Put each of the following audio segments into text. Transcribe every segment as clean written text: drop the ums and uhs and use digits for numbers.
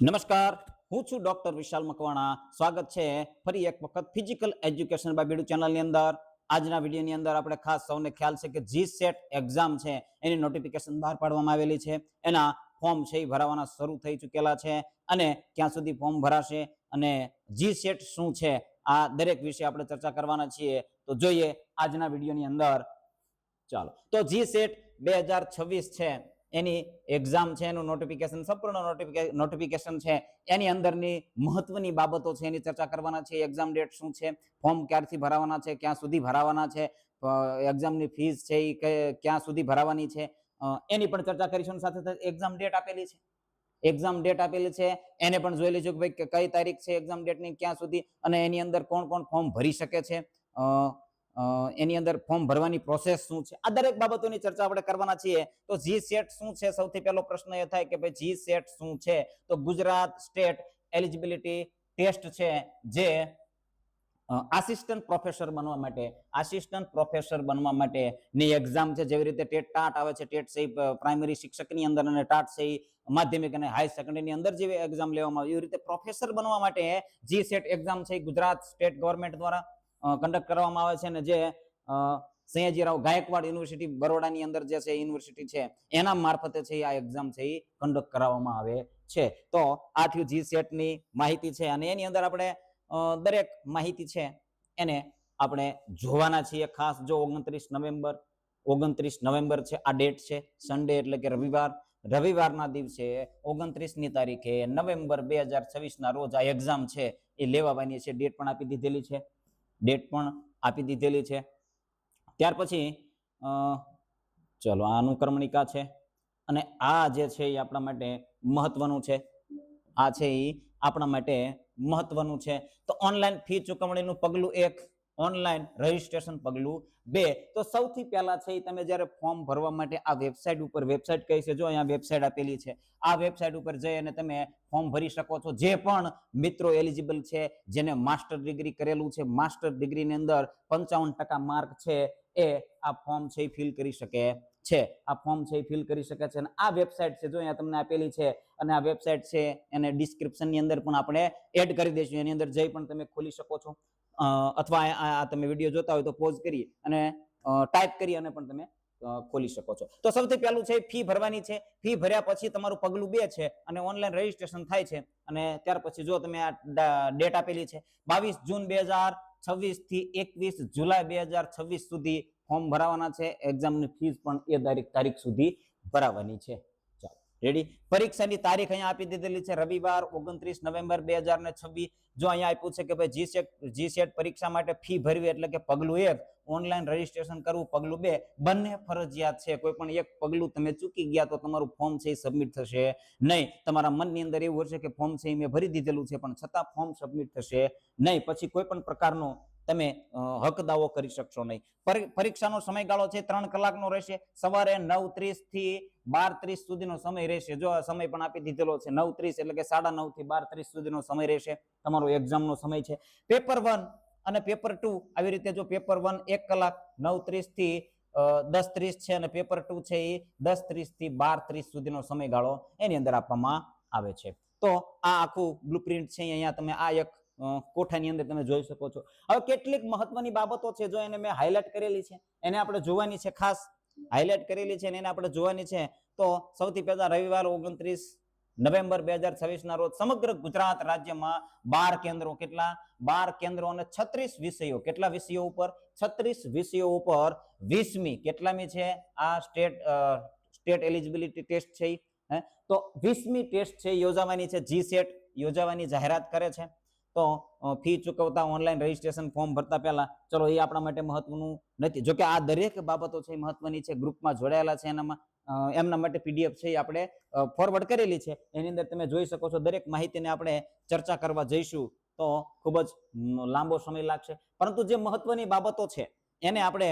નમસ્કાર, હું છું ડોક્ટર વિશાલ મકવાણા. સ્વાગત છે ફરી એક વખત ફિઝિકલ એજ્યુકેશન બાય બીડુ ચેનલની અંદર. આજના વિડીયોની અંદર આપણે ખાસ સૌને ખ્યાલ છે કે જીસેટ એક્ઝામ છે એની નોટિફિકેશન બહાર પાડવામાં આવેલી છે. એના ફોર્મ છે એ ભરાવાના શરૂ થઈ ચૂકેલા છે અને ક્યાં સુધી ફોર્મ ભરાશે અને જીસેટ શું છે આ દરેક વિશે આપણે ચર્ચા કરવાના છીએ. તો જોઈએ આજના વિડીયોની અંદર. ચાલો, તો જીસેટ 2026 છે એની એક્ઝામ છે, એનું નોટિફિકેશન સંપૂર્ણ નોટિફિકેશન છે. એની અંદરની મહત્વની બાબતો છે એની ચર્ચા કરવાના છે. એક્ઝામ ડેટ શું છે, ફોર્મ ક્યારથી ભરાવાના છે, ક્યાં સુધી ભરાવાના છે, એક્ઝામની ફીસ છે એ ક્યાં સુધી ભરાવાની છે એની પણ ચર્ચા કરીશું. સાથે સાથે એક્ઝામ ડેટ આપેલી છે, એક્ઝામ ડેટ આપેલી છે એને પણ જોઈ લેજો કે ભાઈ કઈ તારીખ છે એક્ઝામ ડેટની, ક્યાં સુધી, અને એની અંદર કોણ કોણ ફોર્મ ભરી શકે છે, એની અંદર ફોર્મ ભરવાની પ્રોસેસ શું છે, આ દરેક બાબતોની ચર્ચા આપણે કરવાના છીએ. તો જીસેટ શું છે? સૌથી પહેલો પ્રશ્ન એ થાય કે ભાઈ જીસેટ શું છે? તો ગુજરાત સ્ટેટ એલિજિબિલિટી ટેસ્ટ છે, જે આસિસ્ટન્ટ પ્રોફેસર બનવા માટે ની એક્ઝામ છે. જેવી રીતે ટેટ ટાટ આવે છે, ટેટ છે પ્રાઇમરી શિક્ષકની અંદર અને ટાટ છે માધ્યમિક અને હાઈ સેકન્ડરીની અંદર જેવી એક્ઝામ લેવામાં આવે એવી રીતે પ્રોફેસર બનવા માટે જીસેટ એક્ઝામ છે ગુજરાત સ્ટેટ ગવર્મેન્ટ દ્વારા કન્ડક્ટ કરવામાં આવે છે. અને જે સયાજીરાવ ગાયકવાડ યુનિવર્સિટી બરોડાની અંદર જે છે યુનિવર્સિટી છે એના મારફતે છે આ એક્ઝામ છે એ કન્ડક્ટ કરાવવામાં આવે છે. તો આ થયું જીસેટ ની માહિતી છે અને એની અંદર આપણે દરેક માહિતી છે એને આપણે જોવાના છીએ. ખાસ જો 29 નવેમ્બર છે આ ડેટ છે, સન્ડે એટલે કે રવિવારના દિવસે 29ની તારીખે નવેમ્બર 2026 ના રોજ આ એક્ઝામ છે એ લેવાની છે. ડેટ પણ આપી દીધેલી છે. ત્યાર પછી ચલો આ અનુક્રમણિકા છે અને આ જે છે એ આપણા માટે મહત્વનું છે. આ છે એ આપણા માટે મહત્વનું છે. તો ઓનલાઈન ફી ચૂકવણીનું પગલું 1, ઓનલાઈન રજીસ્ટ્રેશન પગલું 2. તો સૌથી પહેલા છે તમે જ્યારે ફોર્મ ભરવા માટે આ વેબસાઇટ ઉપર, વેબસાઇટ કઈ છે જો અહીંયા વેબસાઇટ આપેલી છે, આ વેબસાઇટ ઉપર જઈ અને તમે ફોર્મ ભરી શકો છો. જે પણ મિત્રો એલિજિબલ છે, જેને માસ્ટર ડિગ્રી કરેલું છે, માસ્ટર ડિગ્રીની અંદર 55% માર્ક છે, એ આ ફોર્મ છે ફિલ કરી શકે છે. આ ફોર્મ છે ફિલ કરી શકે છે અને આ વેબસાઇટ છે જો અહીંયા તમને આપેલી છે અને આ વેબસાઇટ છે એને ડિસ્ક્રિપ્શનની અંદર પણ આપણે એડ કરી દઈશું. એની અંદર જઈ પણ તમે ખોલી શકો છો અથવા આ તમે વિડીયો જોતા હોય તો પોઝ કરી અને ટાઈપ કરી અને પણ તમે ખોલી શકો છો. તો સૌથી પહેલું છે ફી ભરવાની છે. ફી ભર્યા પછી તમારું પગલું 2 છે અને ઓનલાઈન રજીસ્ટ્રેશન થાય છે. અને ત્યાર પછી જો તમે આ ડેટ આપેલી છે 22 જૂન 2026 થી 21 જુલાઈ 2026 સુધી ફોર્મ ભરાવાના છે. એક્ઝામની ફીસ પણ એ તારીખ સુધી ભરાવાની છે. ચાલો રેડી. પરીક્ષાની તારીખ અહીંયા આપી દીધેલી છે રવિવાર 29 નવેમ્બર 2026. જો અહીંયા આપ્યું છે કે ભાઈ જીસેટ પરીક્ષા માટે ફી ભરવી એટલે કે પગલું 1 ઓનલાઈન રજીસ્ટ્રેશન કરવું, પગલું 2 બંને ફરજિયાત છે. કોઈ પણ એક પગલું તમે ચૂકી ગયા તો તમારું ફોર્મ છે એ સબમિટ થશે નહીં. તમારા મનની અંદર એવું હશે કે ફોર્મ છે એ મેં ભરી દીધેલું છે પણ છતાં ફોર્મ સબમિટ થશે નહીં. પછી કોઈ પણ પ્રકારનો તમે હક દાવો કરી શકશો નહીં. પરીક્ષાનો સમયગાળો છે 3 કલાકનો રહેશે. સવારે 9:30 થી 12:30 સુધીનો સમય રહેશે. જો આ સમય પણ આપી દીધેલો છે 9:30 એટલે કે 9:30 થી 12:30 સુધીનો સમય રહેશે. તમારો એક્ઝામનો સમય છે. પેપર 1 અને પેપર 2 આવી રીતે. જો પેપર 1 1 કલાક 9:30 થી 10:30 છે અને પેપર 2 છે એ 10:30 થી 12:30 સુધીનો સમયગાળો એની અંદર આપવામાં આવે છે. તો આ આખું બ્લુપ્રિન્ટ છે અહીંયા તમે આ એક કોઠાની અંદર તમે જોઈ શકો છો. હવે કેટલીક મહત્વની બાબતો છે જો એને મેં હાઇલાઇટ કરેલી છે એને આપણે જોવાની છે, ખાસ હાઇલાઇટ કરેલી છે અને એને આપણે જોવાની છે. તો સૌથી પહેલા રવિવાર 29 નવેમ્બર 2026 ના રોજ સમગ્ર ગુજરાત રાજ્યમાં 12 કેન્દ્રો, કેટલા 12 કેન્દ્રો અને 36 વિષયો, કેટલા વિષયો ઉપર 36 વિષયો ઉપર 20મી કેટલામી છે આ સ્ટેટ એલિજિબિલિટી ટેસ્ટ છે. તો 20મી ટેસ્ટ છે યોજાવાની છે. જીસેટ યોજાવાની જાહેરાત કરે છે. તો ફી ચૂકવતા ઓનલાઈન રજીસ્ટ્રેશન ફોર્મ ભરતા પહેલા ચલો એ આપણા માટે મહત્વનું નથી. જોકે આ દરેક બાબતો છે મહત્વની છે. ગ્રુપમાં જોડાયેલા છે એનામાં એમના માટે પીડીએફ છે આપણે ફોરવર્ડ કરેલી છે. એની અંદર તમે જોઈ શકો છો. દરેક માહિતીને આપણે ચર્ચા કરવા જઈશું તો ખૂબ જ લાંબો સમય લાગશે, પરંતુ જે મહત્વની બાબતો છે એને આપણે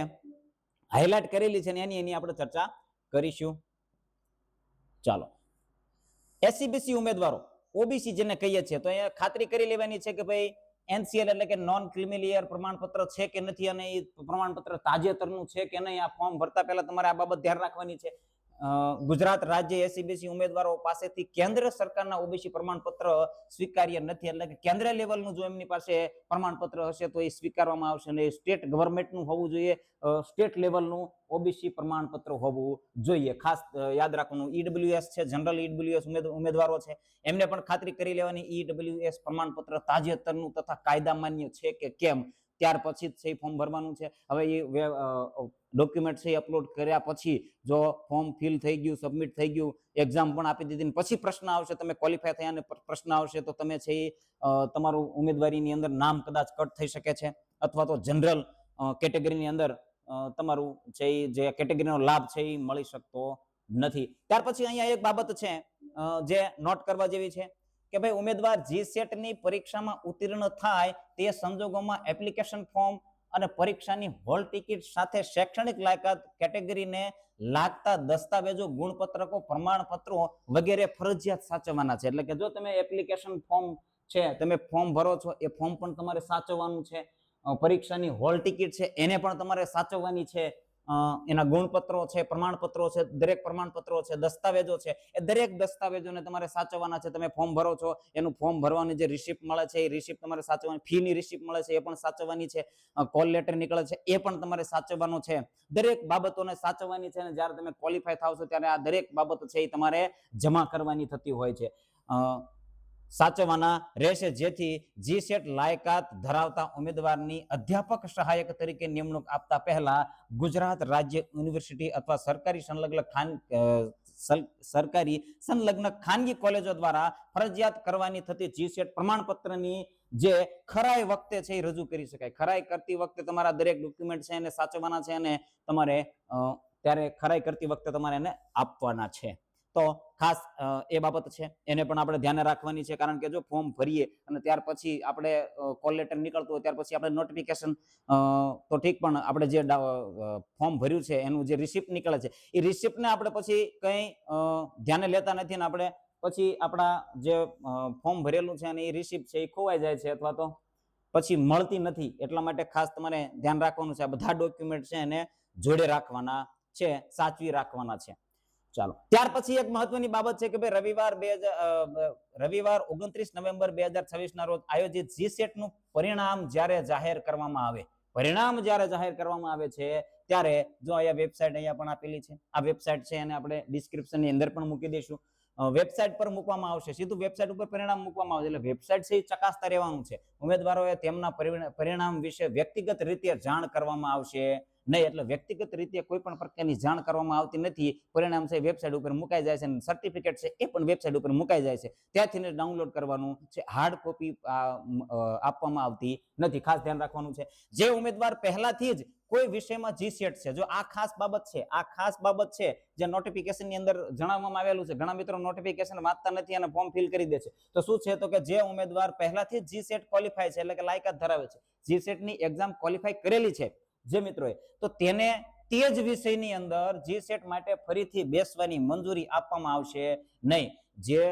હાઇલાઇટ કરેલી છે ને એની આપણે ચર્ચા કરીશું. ચાલો, એસસીબીસી ઉમેદવારો, ઓબીસી જેને કહીએ છીએ, તો અહીંયા ખાતરી કરી લેવાની છે કે ભાઈ એનસીએલ એટલે કે નોન ક્રિમિલિયર પ્રમાણપત્ર છે કે નથી અને એ પ્રમાણપત્ર તાજેતરનું છે કે નહીં. આ ફોર્મ ભરતા પહેલા તમારે આ બાબત ધ્યાન રાખવાની છે. ગુજરાત રાજ્ય એસસીબીસી ઉમેદવારો પાસેથી કેન્દ્ર સરકારના ઓબીસી પ્રમાણપત્ર સ્વીકાર્ય નથી, એટલે કે કેન્દ્ર લેવલનું જો એમની પાસે પ્રમાણપત્ર હશે તો એ સ્વીકારવામાં આવશે અને સ્ટેટ ગવર્મેન્ટનું હોવું જોઈએ, સ્ટેટ લેવલનું ઓબીસી પ્રમાણપત્ર હોવું જોઈએ. ખાસ યાદ રાખવાનું, ઈડબ્લ્યુએસ છે, જનરલ ઈડબ્લ્યુએસ ઉમેદવારો છે, એમને પણ ખાતરી કરી લેવાની ઈડબ્લ્યુએસ પ્રમાણપત્ર તાજેતરનું તથા કાયદા માન્ય છે કે કેમ, ત્યાર પછી જ ફોર્મ ભરવાનું છે. હવે એ ડોક્યુમેન્ટ છે અપલોડ કર્યા પછી જો ફોર્મ ફિલ થઈ ગયું, સબમિટ થઈ ગયું, એક્ઝામ પણ આપી દીધી, પછી પ્રશ્ન આવશે, તમે ક્વોલિફાય થયા અને પ્રશ્ન આવશે તો તમે છે તમારું ઉમેદવારીની અંદર નામ કદાચ કટ થઈ શકે છે, અથવા તો જનરલ કેટેગરીની અંદર તમારું છે જે કેટેગરીનો લાભ છે એ મળી શકતો નથી. ત્યાર પછી અહીંયા એક બાબત છે જે નોટ કરવા જેવી છે કે ભાઈ ઉમેદવાર જીસેટ ની પરીક્ષામાં ઉત્તીર્ણ થાય તે સંજોગોમાં એપ્લિકેશન ફોર્મ અને પરીક્ષાની હોલ ટિકિટ સાથે શૈક્ષણિક લાયકાત કેટેગરીને લાગતા દસ્તાવેજો, ગુણપત્રકો, પ્રમાણપત્રો વગેરે ફરજિયાત સાચવવાના છે. એટલે કે જો તમે એપ્લિકેશન ફોર્મ છે તમે ફોર્મ ભરો છો એ ફોર્મ પણ તમારે સાચવવાનું છે, પરીક્ષાની હોલ ટિકિટ છે એને પણ તમારે સાચવવાની છે, એના ગુણપત્રો છે, પ્રમાણપત્રો છે, દરેક પ્રમાણપત્રો છે, દસ્તાવેજો છે, એ દરેક દસ્તાવેજોને તમારે સાચવવાના છે. તમે ફોર્મ ભરો છો એનું ફોર્મ ભરવાની જે રિસિપ્ટ મળે છે એ રિસિપ્ટ તમારે સાચવવાની, ફીની રિસિપ્ટ મળે છે એ પણ સાચવવાની છે, કોલ લેટર નીકળે છે એ પણ તમારે સાચવવાનો છે. દરેક બાબતોને સાચવવાની છે અને જ્યારે તમે ક્વોલિફાય થાવ છો ત્યારે આ દરેક બાબતો છે એ તમારે જમા કરવાની થતી હોય છે, સાચવવાના રહેશે, જેથી જીસેટ લાયકાત ધરાવતા ઉમેદવારની અધ્યાપક સહાયક તરીકે નિમણૂક આપતા પહેલા ગુજરાત રાજ્ય યુનિવર્સિટી અથવા સરકારી સંલગ્ન ખાનગી કોલેજો દ્વારા ફરજિયાત કરવાની થતી જીસેટ પ્રમાણપત્રની જે ખરાઈ વખતે છે એ રજૂ કરી શકાય. ખરાઈ કરતી વખતે તમારા દરેક ડોક્યુમેન્ટ છે એને સાચવવાના છે અને તમારે ત્યારે ખરાઈ કરતી વખતે તમારે એને આપવાના છે. તો ખાસ એ બાબત છે એને પણ આપણે ધ્યાને રાખવાની છે, કારણ કે જો ફોર્મ ભરીએ અને ત્યાર પછી આપણે કોલ લેટર નીકળતું હોય ત્યાર પછી આપણે નોટિફિકેશન તો ઠીક, પણ આપણે જે ફોર્મ ભર્યું છે એનું જે રિસિપ્ટ નીકળે છે એ રિસિપ્ટને આપણે પછી કંઈ ધ્યાને લેતા નથી ને આપણે પછી આપણા જે ફોર્મ ભરેલું છે અને એ રિસિપ્ટ છે એ ખોવાઈ જાય છે અથવા તો પછી મળતી નથી. એટલા માટે ખાસ તમારે ધ્યાન રાખવાનું છે, આ બધા ડોક્યુમેન્ટ છે એને જોડે રાખવાના છે, સાચવી રાખવાના છે. ચાલો, ત્યાર પછી એક મહત્વની બાબત છે કે ભાઈ રવિવાર 29 નવેમ્બર 2026 ના રોજ આયોજિત જીસેટ નું પરિણામ જ્યારે જાહેર કરવામાં આવે છે ત્યારે જો અહીંયા વેબસાઇટ અહીંયા પણ આપેલી છે, આ વેબસાઇટ છે અને આપણે ડિસ્ક્રિપ્શન ની અંદર પણ મૂકી દઈશું. વેબસાઇટ પર મૂકવામાં આવશે, સીધું વેબસાઇટ ઉપર પરિણામ મૂકવામાં આવશે, એટલે વેબસાઇટ છે એ ચકાસતા રહેવાનું છે. ઉમેદવારોએ તેમના પરિણામ વિશે વ્યક્તિગત રીતે જાણ કરવામાં આવશે નહીં, એટલે વ્યક્તિગત રીતે કોઈ પણ પ્રકારની જાણ કરવામાં આવતી નથી. પરિણામ છે વેબસાઇટ ઉપર મુકાઈ જાય છે, સર્ટિફિકેટ છે એ પણ વેબસાઇટ ઉપર મુકાઈ જાય છે, ત્યાંથી ડાઉનલોડ કરવાનું છે, હાર્ડ કોપી આપવામાં આવતી નથી. ખાસ ધ્યાન રાખવાનું છે. જે ઉમેદવાર પહેલાથી જ કોઈ વિષયમાં જીસેટ છે, જો આ ખાસ બાબત છે જે નોટિફિકેશન ની અંદર જણાવવામાં આવેલું છે. ઘણા મિત્રો નોટિફિકેશન વાંચતા નથી અને ફોર્મ ફિલ કરી દે છે. તો શું છે તો કે જે ઉમેદવાર પહેલાથી જ જીસેટ ક્વોલિફાય છે, એટલે કે લાયકાત ધરાવે છે, જીસેટ ની એક્ઝામ ક્વોલિફાય કરેલી છે જે મિત્રોએ, તો તેને તે જ વિષયની અંદર જીસેટ માટે ફરીથી બેસવાની મંજૂરી આપવામાં આવશે નહીં. જે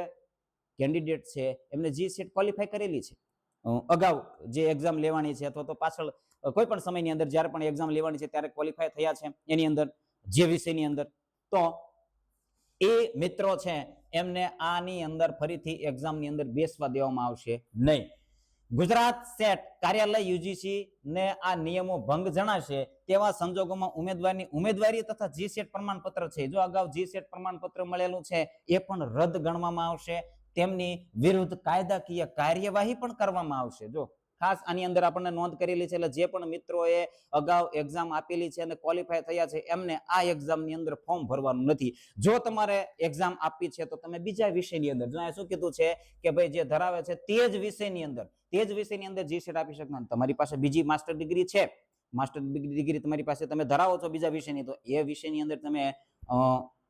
કેન્ડિડેટ છે એમને જીસેટ ક્વોલિફાય કરેલી છે, અગાઉ જે એક્ઝામ લેવાની છે અથવા તો પાછળ કોઈ પણ સમયની અંદર જ્યારે પણ એક્ઝામ લેવાની છે ત્યારે ક્વોલિફાય થયા છે એની અંદર જે વિષયની અંદર, તો એ મિત્રો છે એમને આની અંદર ફરીથી એક્ઝામની અંદર બેસવા દેવામાં આવશે નહીં. ગુજરાત સેટ કાર્યાલય યુજીસી ને આ નિયમો ભંગ જણાશે તેવા સંજોગોમાં ઉમેદવારી તથા જીસેટ પ્રમાણપત્ર છે, જો અગાઉ જીસેટ પ્રમાણપત્ર મળેલું છે એ પણ રદ ગણવામાં આવશે, તેમની વિરુદ્ધ કાયદાકીય કાર્યવાહી પણ કરવામાં આવશે. જો ખાસ આની અંદર આપણને નોંધ કરેલી છે, એટલે જે પણ મિત્રોએ અગાઉ એક્ઝામ આપેલી છે અને ક્વોલિફાય થયા છે એમને આ એક્ઝામની અંદર ફોર્મ ભરવાનું નથી. જો તમારે એક્ઝામ આપી છે તો તમે બીજા વિષયની અંદર, જો શું કીધું છે કે ભાઈ જે ધરાવે છે તે જ વિષયની અંદર જીસેટ આપી શકતા. તમારી પાસે બીજી માસ્ટર ડિગ્રી છે, માસ્ટર ડિગ્રી તમારી પાસે તમે ધરાવો છો બીજા વિષયની, તો એ વિષયની અંદર તમે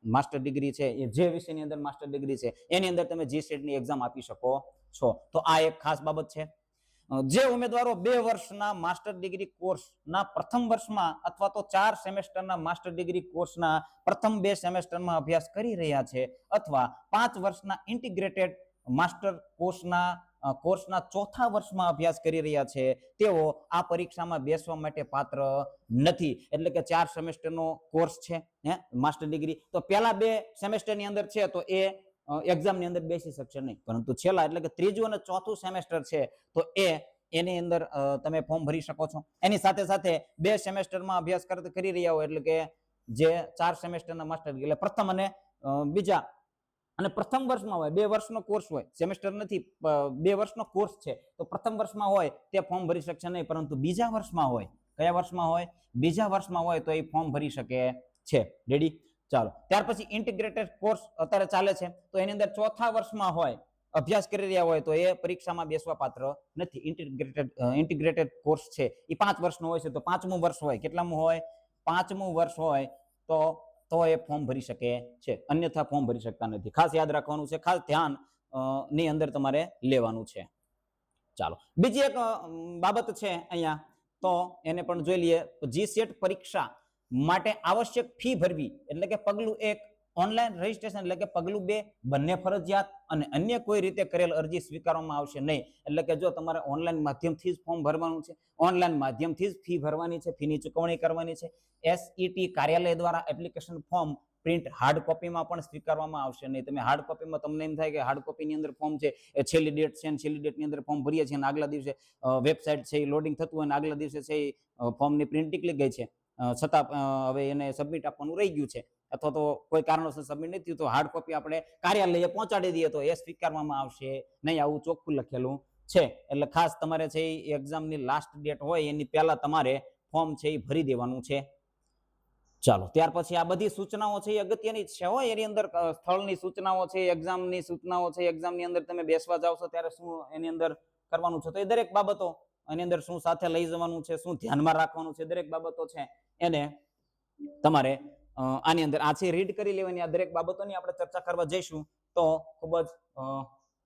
માસ્ટર ડિગ્રી છે એ જે વિષયની અંદર માસ્ટર ડિગ્રી છે એની અંદર તમે જીસેટ ની એક્ઝામ આપી શકો છો. તો આ એક ખાસ બાબત છે. જે ઉમેદવારો 2 વર્ષના માસ્ટર ડિગ્રી કોર્સના પ્રથમ વર્ષમાં અથવા તો 4 સેમેસ્ટરના માસ્ટર ડિગ્રી કોર્સના પ્રથમ 2 સેમેસ્ટરમાં અભ્યાસ કરી રહ્યા છે અથવા 5 વર્ષના ઇન્ટિગ્રેટેડ માસ્ટર કોર્સના કોર્સના ચોથા વર્ષમાં અભ્યાસ કરી રહ્યા છે તેઓ આ પરીક્ષામાં બેસવા માટે પાત્ર નથી. એટલે કે 4 સેમેસ્ટરનો કોર્સ છે માસ્ટર ડિગ્રી, તો પહેલા 2 સેમેસ્ટરની અંદર છે તો એ એક્ઝામની અંદર બેસી શકશે નહીં, પરંતુ છેલ્લા એટલે કે ત્રીજું અને ચોથું સેમેસ્ટર છે તો એની અંદર તમે ફોર્મ ભરી શકો છો. એની સાથે સાથે 2 સેમેસ્ટરમાં અભ્યાસ કરી રહ્યા હોય એટલે કે જે 4 સેમેસ્ટરના માસ્ટર એટલે પ્રથમ અને બીજા અને પ્રથમ વર્ષમાં હોય 2 વર્ષનો કોર્સ હોય, સેમેસ્ટર નથી, 2 વર્ષનો કોર્સ છે તો પ્રથમ વર્ષમાં હોય તે ફોર્મ ભરી શકશે નહીં, પરંતુ બીજા વર્ષમાં હોય, કયા વર્ષમાં હોય? બીજા વર્ષમાં હોય તો એ ફોર્મ ભરી શકે છે. રેડી? ચાલો, ત્યાર પછી ઇન્ટિગ્રેટેડ કોર્સ અત્યારે ચાલે છે તો એની અંદર ચોથા વર્ષમાં હોય, અભ્યાસ કરી રહ્યા હોય તો એ પરીક્ષામાં બેસવા પાત્ર નથી. ઇન્ટિગ્રેટેડ કોર્સ છે એ 5 વર્ષનો હોય છે તો 5મું વર્ષ હોય, કેટલામું હોય? 5મું વર્ષ હોય તો એ ફોર્મ ભરી શકે છે, અન્યથા ફોર્મ ભરી શકતા નથી. ખાસ યાદ રાખવાનું છે, ખાસ ધ્યાન ની અંદર તમારે લેવાનું છે. ચાલો, બીજી એક બાબત છે અહીંયા તો એને પણ જોઈ લઈએ. જીસેટ પરીક્ષા માટે આવશ્યક ફી ભરવી એટલે કે પગલું 1 ઓનલાઈન રજીસ્ટ્રેશન એટલે કે પગલું 2 બંને ફરજિયાત અને અન્ય કોઈ રીતે કરેલ અરજી સ્વીકારવામાં આવશે નહીં. એટલે કે જો તમારે ઓનલાઈન માધ્યમથી જ ફોર્મ ભરવાનું છે, ઓનલાઈન માધ્યમથી જ ફી ભરવાની છે, ફીની ચૂકવણી કરવાની છે. એસઈટી કાર્યાલય દ્વારા એપ્લિકેશન ફોર્મ પ્રિન્ટ હાર્ડ કોપીમાં પણ સ્વીકારવામાં આવશે નહીં. તમે હાર્ડ કોપીમાં તમને એમ થાય કે હાર્ડ કોપીની અંદર ફોર્મ છે એ છેલ્લી ડેટ છે અને છેલ્લી ડેટની અંદર ફોર્મ ભરીએ છીએ અને આગલા દિવસે વેબસાઇટ છે એ લોડિંગ થતું હોય અને આગલા દિવસે છે એ ફોર્મની પ્રિન્ટ નીકળી ગઈ છે, છતાં હવે એને સબમિટ આપવાનું રહી ગયું છે અથવા તો કોઈ કારણોસર સબમિટ નથી થયું તો હાર્ડ કોપી આપણે કાર્યાલયે પહોંચાડી દઈએ તો એ સ્વીકારવામાં આવશે નહીં, આવું ચોખ્ખું લખેલું છે. એટલે ખાસ તમારે છે એ એક્ઝામની લાસ્ટ ડેટ હોય એની પહેલા તમારે ફોર્મ છે એ ભરી દેવાનું છે. ચાલો, ત્યાર પછી આ બધી સૂચનાઓ છે એ અગત્યની છે હોય, એની અંદર સ્થળની સૂચનાઓ છે, એક્ઝામની સૂચનાઓ છે, એક્ઝામની અંદર તમે બેસવા જાવ છો ત્યારે શું એની અંદર કરવાનું છે તો એ દરેક બાબતો એની અંદર શું સાથે લઈ જવાનું છે, શું ધ્યાનમાં રાખવાનું છે, દરેક બાબતો છે એને તમારે આની અંદર આ છે રીડ કરી લેવાની. આ દરેક બાબતોની આપણે ચર્ચા કરવા જઈશું તો ખૂબ જ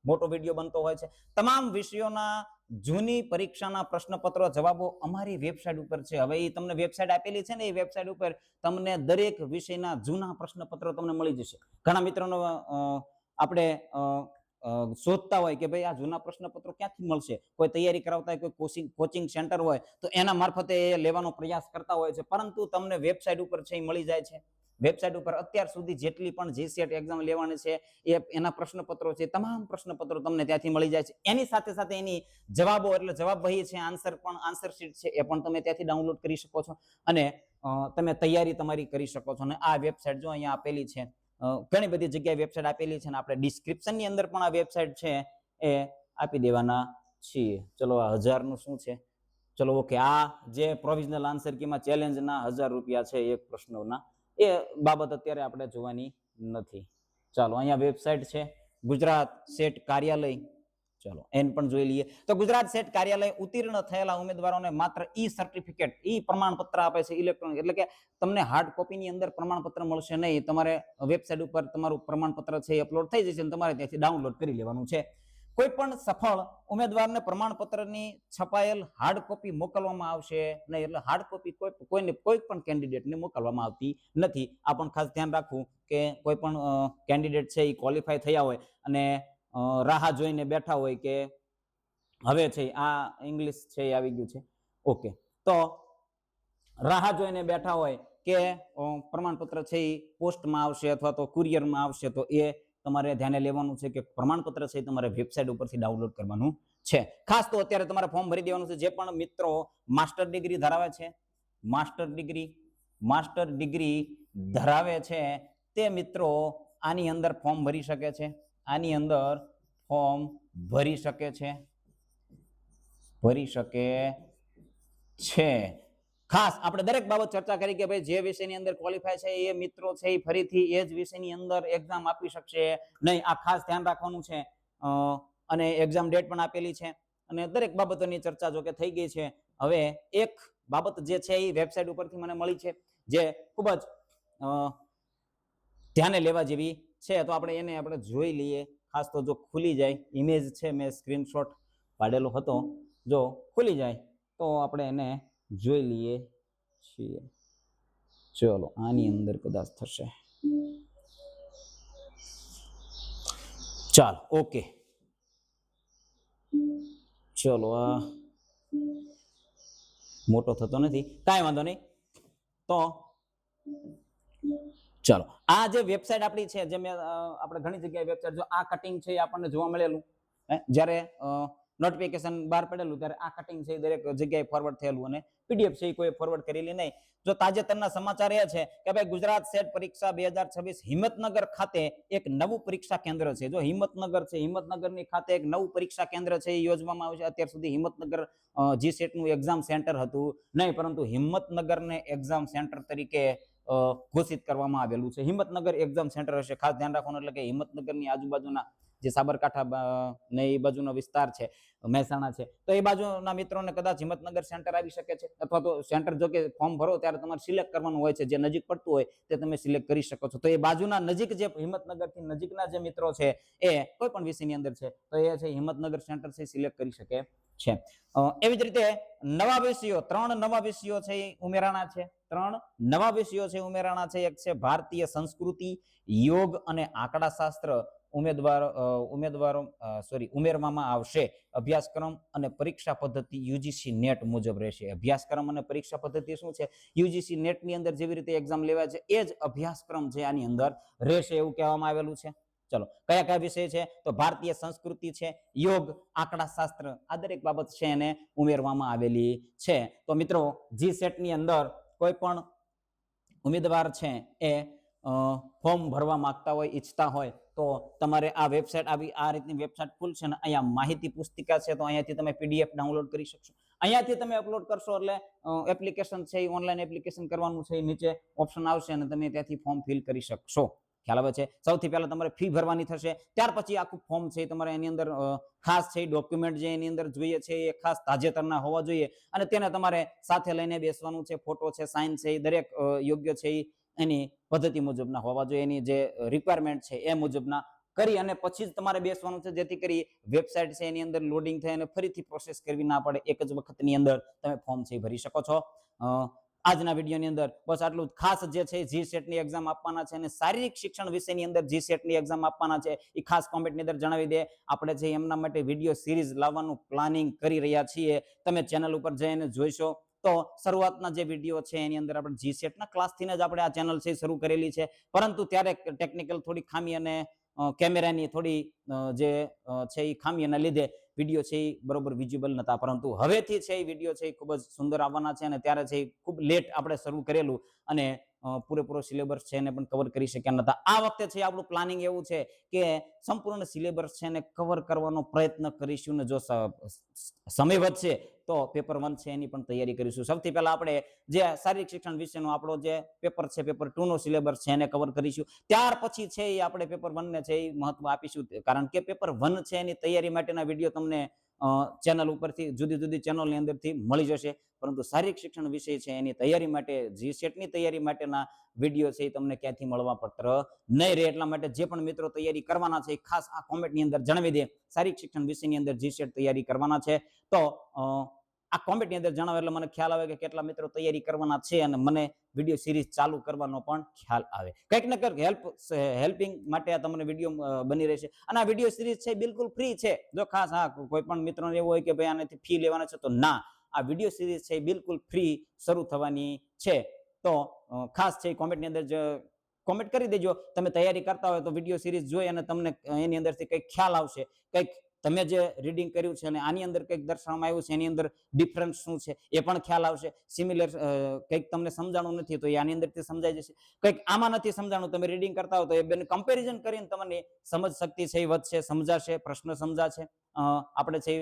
મોટો વિડીયો બનતો હોય છે. તમામ વિષયોના જૂની પરીક્ષાના પ્રશ્નપત્રો જવાબો અમારી વેબસાઇટ ઉપર છે. હવે એ તમને વેબસાઇટ આપેલી છે ને એ વેબસાઇટ ઉપર તમને દરેક વિષયના જૂના પ્રશ્નપત્રો તમને મળી જશે. ઘણા મિત્રોનો આપણે શોધતા હોય કે ભાઈ આ જૂના પ્રશ્નપત્રો ક્યાંથી મળશે, કોઈ તૈયારી કરાવતા હોય, કોઈ કોચિંગ સેન્ટર હોય તો એના મારફતે એ લેવાનો પ્રયાસ કરતા હોય છે, પરંતુ તમને વેબસાઇટ ઉપર છે એ મળી જાય છે. વેબસાઇટ ઉપર અત્યાર સુધી જેટલી પણ જીસેટ એક્ઝામ લેવાની છે એના પ્રશ્નપત્રો છે, તમામ પ્રશ્નપત્રો તમને ત્યાંથી મળી જાય છે. એની સાથે સાથે એની જવાબો એટલે જવાબ વહી છે, આન્સર શીટ છે એ પણ તમે ત્યાંથી ડાઉનલોડ કરી શકો છો અને તમે તૈયારી તમારી કરી શકો છો. અને આ વેબસાઇટ જો અહીંયા આપેલી છે, ઘણી બધી જગ્યાએ વેબસાઇટ આપેલી છે અને આપણે ડિસ્ક્રિપ્શનની અંદર પણ આ વેબસાઇટ છે એ આપી દેવાના છીએ. ચલો, આ 1000નું શું છે? ચલો ઓકે, આ જે પ્રોવિઝનલ આન્સર કીમાં ચેલેન્જના 1000 રૂપિયા છે એક પ્રશ્નોના, એ બાબત અત્યારે આપણે જોવાની નથી. ચાલો, અહીંયા વેબસાઇટ છે ગુજરાત સેટ કાર્યાલય, ચલો એને પણ જોઈ લઈએ. તો ગુજરાત સેટ કાર્યાલય ઉત્તીર્ણ થયેલા ઉમેદવારોને માત્ર ઈ સર્ટિફિકેટ, ઈ પ્રમાણપત્ર આપે છે ઇલેક્ટ્રોનિક, એટલે કે તમને હાર્ડ કોપીની અંદર પ્રમાણપત્ર મળશે નહીં. તમારે વેબસાઇટ ઉપર તમારું પ્રમાણપત્ર છે એ અપલોડ થઈ જશે અને તમારે ત્યાંથી ડાઉનલોડ કરી લેવાનું છે. કોઈ પણ સફળ ઉમેદવારને પ્રમાણપત્રની છપાયેલ હાર્ડ કોપી મોકલવામાં આવશે નહીં. એટલે હાર્ડ કોપી કોઈ પણ કેન્ડિડેટને મોકલવામાં આવતી નથી. આ પણ ખાસ ધ્યાન રાખવું કે કોઈ પણ કેન્ડિડેટ છે એ ક્વોલિફાય થયા હોય અને રાહ જોઈને બેઠા હોય કે હવે છે આ ઇંગ્લિશ છે એ આવી ગયું છે, ઓકે, તો રાહ જોઈને બેઠા હોય કે પ્રમાણપત્ર છે એ પોસ્ટમાં આવશે અથવા તો કુરિયરમાં આવશે તો એ તમારે ધ્યાને લેવાનું છે કે પ્રમાણપત્ર છે તમારે વેબસાઇટ ઉપરથી ડાઉનલોડ કરવાનું છે. ખાસ તો અત્યારે તમારે ફોર્મ ભરી દેવાનું છે. જે પણ મિત્રો માસ્ટર ડિગ્રી ધરાવે છે, માસ્ટર ડિગ્રી ધરાવે છે તે મિત્રો આની અંદર ફોર્મ ભરી શકે છે, આની અંદર ફોર્મ ભરી શકે છે. ખાસ આપણે દરેક બાબત ચર્ચા કરી કે ભાઈ જે વિષયની અંદર ક્વોલિફાય છે એ મિત્રો છે એ ફરીથી એ જ વિષયની અંદર એક્ઝામ આપી શકશે નહીં. આ ખાસ ધ્યાન રાખવાનું છે. અને એક્ઝામ ડેટ પણ આપેલી છે અને દરેક બાબતોની ચર્ચા જો કે થઈ ગઈ છે. હવે એક બાબત જે છે એ વેબસાઇટ ઉપરથી મને મળી છે જે ખૂબ જ ધ્યાને લેવા જેવી છે, તો આપણે એને જોઈ લઈએ. ખાસ તો જો ખુલી જાય, ઇમેજ છે મેં સ્ક્રીનશોટ પાડેલો હતો, જો ખુલી જાય તો આપણે એને જોઈ લઈએ છીએ. ચલો, આની અંદર કદાચ થશે. ચાલો, ઓકે, ચલો આ મોટો થતો નથી, કાંઈ વાંધો નહીં. તો ચલો આ જે વેબસાઇટ આપણી છે, જે મેં આપણે ઘણી જગ્યાએ વેબસાઇટ, જો આ કટિંગ છે એ આપણને જોવા મળેલું જ્યારે નોટિફિકેશન બહાર પડેલું ત્યારે આ કટિંગ છે દરેક જગ્યાએ ફોરવર્ડ થયેલું અને પીડીએફ છે એ કોઈ ફોરવર્ડ કરેલી નહીં. જો તાજેતરના સમાચાર એ છે કે ભાઈ ગુજરાત સેટ પરીક્ષા 2026 હિંમતનગર ખાતે એક નવું પરીક્ષા કેન્દ્ર છે. જો હિંમતનગર છે, હિંમતનગરની ખાતે એક નવું પરીક્ષા કેન્દ્ર છે એ યોજવામાં આવશે. અત્યાર સુધી હિંમતનગર જીસેટ નું એક્ઝામ સેન્ટર હતું નહીં, પરંતુ હિંમતનગરને એક્ઝામ સેન્ટર તરીકે ઘોષિત કરવામાં આવેલું છે. હિંમતનગર એક્ઝામ સેન્ટર હશે, ખાસ ધ્યાન રાખવાનું. એટલે કે હિંમતનગરની આજુબાજુના જે સાબરકાંઠા ને એ બાજુનો વિસ્તાર છે, મહેસાણા છે, તો એ બાજુના મિત્રોને કદાચ હિંમતનગર સેન્ટર આવી શકે છે. અથવા તો સેન્ટર જો કે ફોર્મ ભરો ત્યારે તમારે સિલેક્ટ કરવાનું હોય છે, જે નજીક પડતું હોય તે તમે સિલેક્ટ કરી શકો છો. તો એ બાજુના નજીક જે હિંમતનગરથી નજીકના જે મિત્રો છે એ કોઈ પણ વિષયની અંદર છે તો એ છે હિંમતનગર સેન્ટર છે સિલેક્ટ કરી શકે છે. એવી જ રીતે નવા વિષયો, 3 નવા વિષયો છે એ ઉમેરાણા છે. 3 નવા વિષયો છે ઉમેરાણા છે. એક છે ભારતીય સંસ્કૃતિ, યોગ અને આંકડાશાસ્ત્ર ઉમેરવામાં આવશે. અભ્યાસક્રમ અને પરીક્ષા પદ્ધતિ યુજીસી નેટ મુજબ રહેશે. અભ્યાસક્રમ અને પરીક્ષા પદ્ધતિ શું છે? યુજીસી નેટ ની અંદર જેવી રીતે એક્ઝામ લેવાય છે એ જ અભ્યાસક્રમ છે આની અંદર રહેશે એવું કહેવામાં આવેલું છે. ચલો કયા કયા વિષય છે? તો ભારતીય સંસ્કૃતિ છે, યોગ, આંકડાશાસ્ત્ર, આ દરેક બાબત છે એને ઉમેરવામાં આવેલી છે. તો મિત્રો જીસેટ ની અંદર કોઈ પણ ઉમેદવાર છે એ ફોર્મ ભરવા માંગતા હોય, ઈચ્છતા હોય તો તમારે આ વેબસાઇટ આવી આ રીતની વેબસાઇટ ખુલશે ને અહીંયા માહિતી પુસ્તિકા છે, તો અહીંયાથી તમે પીડીએફ ડાઉનલોડ કરી શકશો. અહીંયાથી તમે અપલોડ કરશો એટલે એપ્લિકેશન છે એ ઓનલાઈન એપ્લિકેશન કરવાનું છે, નીચે ઓપ્શન આવશે અને તમે ત્યાંથી ફોર્મ ફિલ કરી શકશો. ખ્યાલ આવે છે? સૌથી પહેલા તમારે ફી ભરવાની થશે, ત્યાર પછી આખું ફોર્મ છે તમારે એની અંદર ખાસ છે ડોક્યુમેન્ટ જે એની અંદર જોઈએ છે એ ખાસ તાજેતરના હોવા જોઈએ અને તેને તમારે સાથે લઈને બેસવાનું છે. ફોટો છે, સાઇન છે, એ દરેક યોગ્ય છે એની પદ્ધતિ મુજબના હોવા જોઈએ, એની જે રિક્વાયરમેન્ટ છે એ મુજબના કરી અને પછી જ તમારે બેસવાનું છે, જેથી કરી વેબસાઇટ છે એની અંદર લોડિંગ થાય અને ફરીથી પ્રોસેસ કરવી ના પડે. એક જ વખતની અંદર તમે ફોર્મ છે ભરી શકો છો. આજના વિડીયોની અંદર બસ આટલું જ. ખાસ જે છે જીસેટ ની એક્ઝામ આપવાના છે અને શારીરિક શિક્ષણ વિષયની અંદર જીસેટ ની એક્ઝામ આપવાના છે એ ખાસ કોમેન્ટની અંદર જણાવી દે. આપણે જે એમના માટે વિડીયો સિરીઝ લાવવાનું પ્લાનિંગ કરી રહ્યા છીએ, તમે ચેનલ ઉપર જઈને જોઈશો. તો શરૂઆતના જે વિડીયો છે એની અંદર આપણે જીસેટના ક્લાસથી જ આપણે આ ચેનલ છે શરૂ કરેલી છે, પરંતુ ત્યારે ટેકનિકલ થોડી ખામી અને કેમેરાની થોડી જે છે એ ખામીના લીધે વિડીયો છે એ બરોબર વિઝિબલ નતા, પરંતુ હવેથી છે એ વિડીયો છે એ ખૂબ જ સુંદર આવવાના છે અને ત્યારે છે ખૂબ લેટ આપણે શરૂ કરેલું અને પૂરેપૂરો સિલેબસ છે એને પણ કવર કરી શક્યા નતા. આ વખતે છે આપણું પ્લાનિંગ એવું છે કે સંપૂર્ણ સિલેબસ છે એને કવર કરવાનો પ્રયત્ન કરીશું ને જો સમય વધશે તો પેપર 1 છે એની પણ તૈયારી કરીશું. સૌથી પહેલા આપણે જે શારીરિક શિક્ષણ વિષયનો આપણો જે પેપર છે, પેપર 2 નો સિલેબસ છે એને કવર કરીશું. ત્યાર પછી છે એ આપણે પેપર 1 ને છે એ મહત્વ આપીશું, કારણ કે પેપર 1 છે એની તૈયારી માટેના વિડીયો તમને ચેનલ ઉપરથી જુદી જુદી ચેનલની અંદરથી મળી જશે, પરંતુ શારીરિક શિક્ષણ વિષય છે એની તૈયારી માટે, જીસેટની તૈયારી માટેના વિડીયો છે એ તમને ક્યાંથી મળવા પત્ર નહીં રહે. એટલા માટે જે પણ મિત્રો તૈયારી કરવાના છે ખાસ આ કોમેન્ટની અંદર જણાવી દે. શારીરિક શિક્ષણ વિષયની અંદર જીસેટ તૈયારી કરવાના છે તો આ કોમેન્ટની અંદર જણાવે એટલે મને ખ્યાલ આવે કે કેટલા મિત્રો તૈયારી કરવાના છે અને મને વિડીયો સિરીઝ ચાલુ કરવાનો પણ ખ્યાલ આવે. કંઈક ને કંઈક હેલ્પિંગ માટે આ તમને વિડીયો બની રહેશે અને આ વિડીયો સિરીઝ છે બિલકુલ ફ્રી છે. જો ખાસ હા કોઈ પણ મિત્રોને એવું હોય કે ભાઈ આનાથી ફી લેવાના છે, તો ના, આ વિડીયો સિરીઝ છે બિલકુલ ફ્રી શરૂ થવાની છે. તો ખાસ છે કોમેન્ટની અંદર કોમેન્ટ કરી દેજો. તમે તૈયારી કરતા હોય તો વિડીયો સિરીઝ જોઈ અને તમને એની અંદરથી કંઈક ખ્યાલ આવશે, કંઈક તમે જે રીડિંગ કર્યું છે અને આની અંદર કંઈક દર્શાવવામાં આવ્યું છે એની અંદર ડિફરન્સ શું છે એ પણ ખ્યાલ આવશે. સિમિલર કંઈક તમને સમજાણું નથી તો એ આની અંદરથી સમજાઈ જશે, કંઈક આમાં નથી સમજાણું તમે રીડિંગ કરતા હો તો એ બેને કમ્પેરિઝન કરીને તમને સમજ શક્તિ છે એ વધશે, સમજાશે, પ્રશ્ન સમજાશે. આપણે છે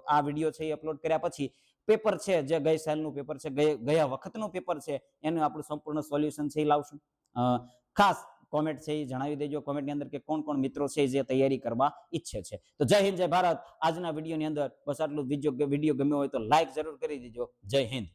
આ વિડીયો છે એ અપલોડ કર્યા પછી પેપર છે જે ગઈ સાલનું પેપર છે, ગયા વખતનું પેપર છે, એનું આપણું સંપૂર્ણ સોલ્યુશન છે એ લાવશું. ખાસ કોમેન્ટ છે એ જણાવી દેજો કોમેન્ટની અંદર કે કોણ કોણ મિત્રો છે જે તૈયારી કરવા ઈચ્છે છે. તો જય હિન્દ, જય ભારત. આજના વિડીયોની અંદર બસ આટલું. વિડીયો ગમ્યો હોય તો લાઈક જરૂર કરી દેજો. જય હિન્દ.